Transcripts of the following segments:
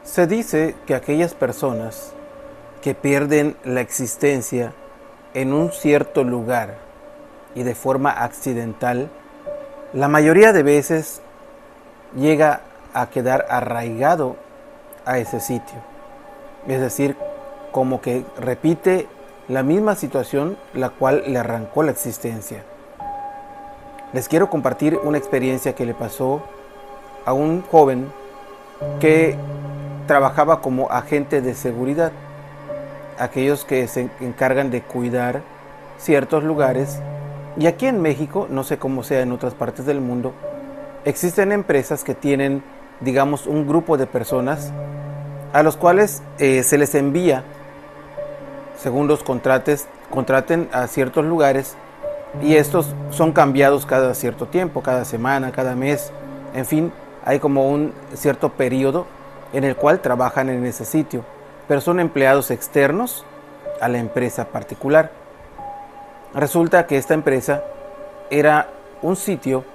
Se dice que aquellas personas que pierden la existencia en un cierto lugar y de forma accidental, la mayoría de veces llega a quedar arraigado a ese sitio. Es decir, como que repite la misma situación la cual le arrancó la existencia. Les quiero compartir una experiencia que le pasó a un joven que trabajaba como agente de seguridad, aquellos que se encargan de cuidar ciertos lugares. Y aquí en México, no sé cómo sea en otras partes del mundo, existen empresas que tienen, digamos, un grupo de personas a los cuales se les envía, según los contraten a ciertos lugares, y estos son cambiados cada cierto tiempo, cada semana, cada mes, en fin, hay como un cierto periodo en el cual trabajan en ese sitio, pero son empleados externos a la empresa particular. Resulta que esta empresa era un sitio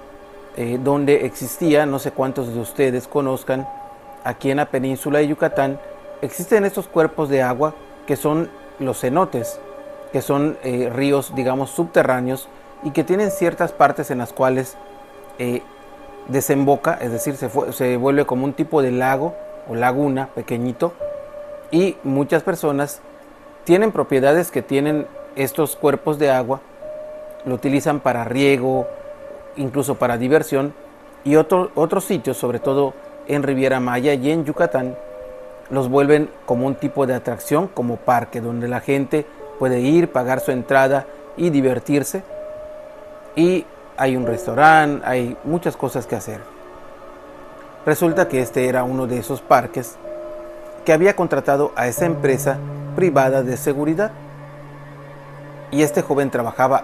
donde existía, no sé cuántos de ustedes conozcan, aquí en la península de Yucatán, existen estos cuerpos de agua que son los cenotes, que son ríos, digamos, subterráneos y que tienen ciertas partes en las cuales desemboca, es decir, se vuelve como un tipo de lago o laguna pequeñito, y muchas personas tienen propiedades que tienen estos cuerpos de agua, lo utilizan para riego, incluso para diversión, y otros sitios, sobre todo en Riviera Maya y en Yucatán, los vuelven como un tipo de atracción, como parque, donde la gente puede ir, pagar su entrada y divertirse. Y hay un restaurante, hay muchas cosas que hacer. Resulta que este era uno de esos parques que había contratado a esa empresa privada de seguridad. Y este joven trabajaba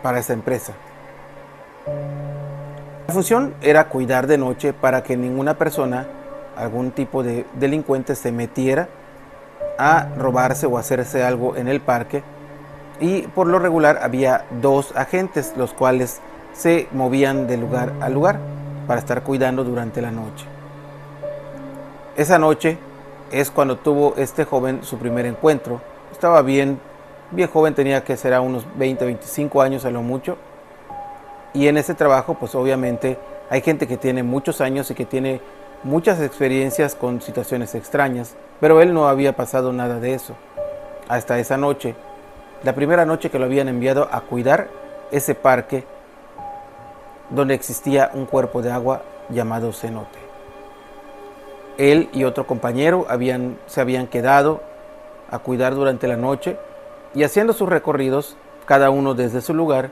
para esa empresa. La función era cuidar de noche para que ninguna persona, algún tipo de delincuente, se metiera a robarse o hacerse algo en el parque. Y por lo regular había 2 agentes, los cuales se movían de lugar a lugar para estar cuidando durante la noche. Esa noche es cuando tuvo este joven su primer encuentro. Estaba bien joven, tenía que ser a unos 20, 25 años a lo mucho. Y en ese trabajo, pues obviamente hay gente que tiene muchos años y que tiene muchas experiencias con situaciones extrañas, pero él no había pasado nada de eso hasta esa noche, la primera noche que lo habían enviado a cuidar ese parque donde existía un cuerpo de agua llamado cenote. Él y otro compañero se habían quedado a cuidar durante la noche y haciendo sus recorridos, cada uno desde su lugar,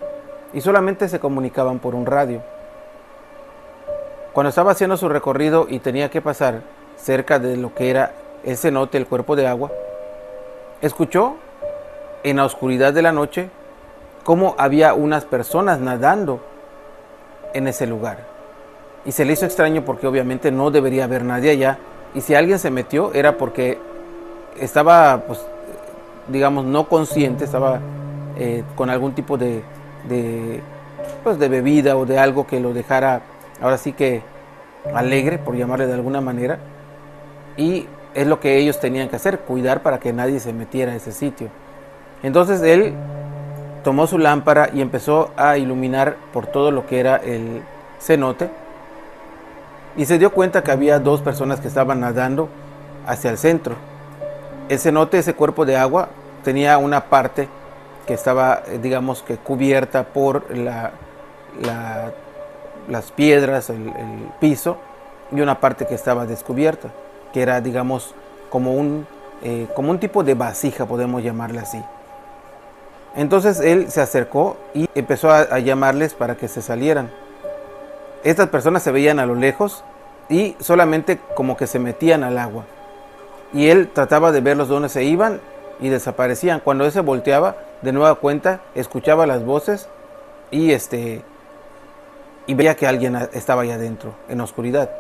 y solamente se comunicaban por un radio. Cuando estaba haciendo su recorrido y tenía que pasar cerca de lo que era el cenote, el cuerpo de agua, escuchó en la oscuridad de la noche cómo había unas personas nadando en ese lugar. Y se le hizo extraño porque obviamente no debería haber nadie allá, y si alguien se metió era porque estaba, pues, digamos, no consciente, estaba con algún tipo de bebida o de algo que lo dejara, ahora sí que alegre, por llamarle de alguna manera. Y es lo que ellos tenían que hacer, cuidar para que nadie se metiera a ese sitio. Entonces él tomó su lámpara y empezó a iluminar por todo lo que era el cenote, y se dio cuenta que había 2 personas que estaban nadando hacia el centro. El cenote, ese cuerpo de agua, tenía una parte que estaba, digamos, que cubierta por las piedras, el piso, y una parte que estaba descubierta, que era, digamos, como un tipo de vasija, podemos llamarle así. Entonces él se acercó y empezó a llamarles para que se salieran. Estas personas se veían a lo lejos y solamente como que se metían al agua. Y él trataba de verlos dónde se iban y desaparecían. Cuando él se volteaba, de nueva cuenta, escuchaba las voces y veía que alguien estaba allá adentro, en la oscuridad.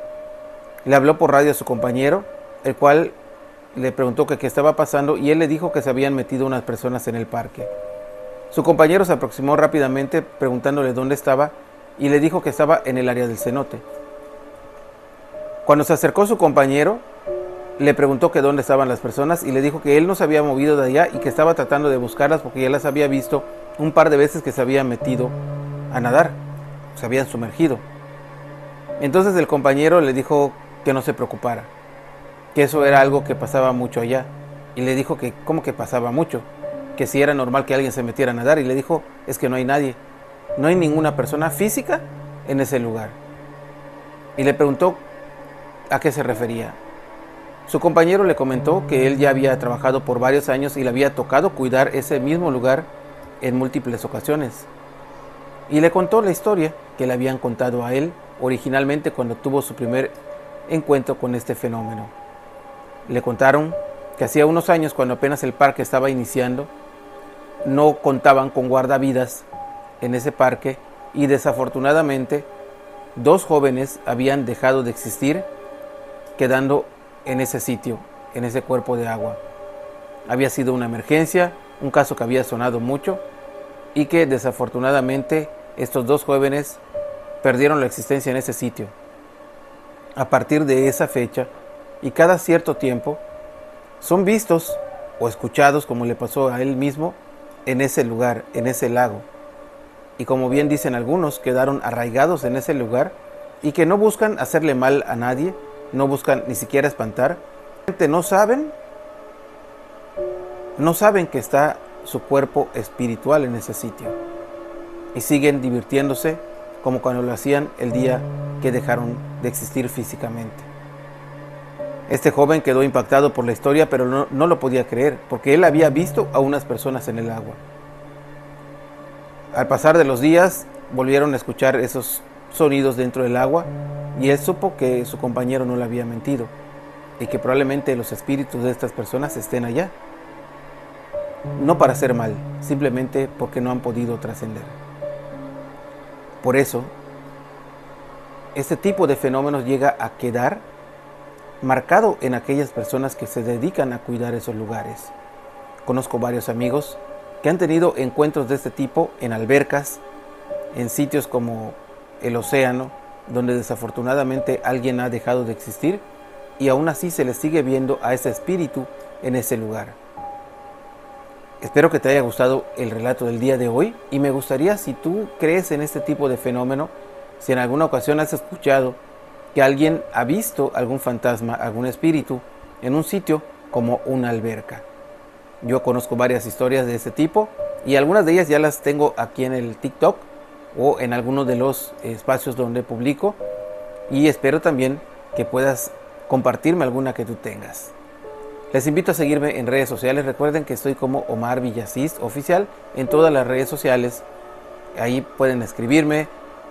Le habló por radio a su compañero, el cual le preguntó que qué estaba pasando, y él le dijo que se habían metido unas personas en el parque. Su compañero se aproximó rápidamente preguntándole dónde estaba y le dijo que estaba en el área del cenote. Cuando se acercó su compañero, le preguntó que dónde estaban las personas y le dijo que él no se había movido de allá y que estaba tratando de buscarlas porque ya las había visto un par de veces que se habían metido a nadar, se habían sumergido. Entonces el compañero le dijo que no se preocupara, que eso era algo que pasaba mucho allá. Y le dijo que ¿cómo que pasaba mucho? Que si era normal que alguien se metiera a nadar. Y le dijo, es que no hay nadie, no hay ninguna persona física en ese lugar. Y le preguntó a qué se refería. Su compañero le comentó que él ya había trabajado por varios años y le había tocado cuidar ese mismo lugar en múltiples ocasiones. Y le contó la historia que le habían contado a él originalmente cuando tuvo su primer encuentro con este fenómeno. Le contaron que hacía unos años, cuando apenas el parque estaba iniciando, no contaban con guardavidas en ese parque y desafortunadamente 2 jóvenes habían dejado de existir, quedando en ese sitio, en ese cuerpo de agua. Había sido una emergencia, un caso que había sonado mucho y que desafortunadamente estos 2 jóvenes perdieron la existencia en ese sitio. A partir de esa fecha y cada cierto tiempo son vistos o escuchados, como le pasó a él mismo, en ese lugar, en ese lago. Y como bien dicen algunos, quedaron arraigados en ese lugar y que no buscan hacerle mal a nadie, no buscan ni siquiera espantar. No saben que está su cuerpo espiritual en ese sitio y siguen divirtiéndose como cuando lo hacían el día que dejaron de existir físicamente. Este joven quedó impactado por la historia, pero no lo podía creer, porque él había visto a unas personas en el agua. Al pasar de los días, volvieron a escuchar esos sonidos dentro del agua, y él supo que su compañero no le había mentido, y que probablemente los espíritus de estas personas estén allá. No para hacer mal, simplemente porque no han podido trascender. Por eso, este tipo de fenómenos llega a quedar marcado en aquellas personas que se dedican a cuidar esos lugares. Conozco varios amigos que han tenido encuentros de este tipo en albercas, en sitios como el océano, donde desafortunadamente alguien ha dejado de existir y aún así se le sigue viendo a ese espíritu en ese lugar. Espero que te haya gustado el relato del día de hoy y me gustaría, si tú crees en este tipo de fenómeno, si en alguna ocasión has escuchado que alguien ha visto algún fantasma, algún espíritu en un sitio como una alberca. Yo conozco varias historias de este tipo y algunas de ellas ya las tengo aquí en el TikTok o en algunos de los espacios donde publico, y espero también que puedas compartirme alguna que tú tengas. Les invito a seguirme en redes sociales. Recuerden que estoy como Omar Villasís Oficial en todas las redes sociales. Ahí pueden escribirme.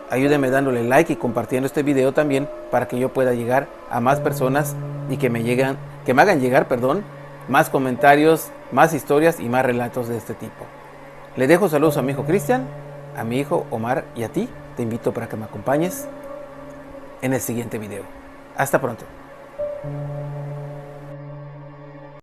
Ayúdenme dándole like y compartiendo este video también para que yo pueda llegar a más personas y que me hagan llegar, más comentarios, más historias y más relatos de este tipo. Le dejo saludos a mi hijo Cristian, a mi hijo Omar y a ti. Te invito para que me acompañes en el siguiente video. Hasta pronto.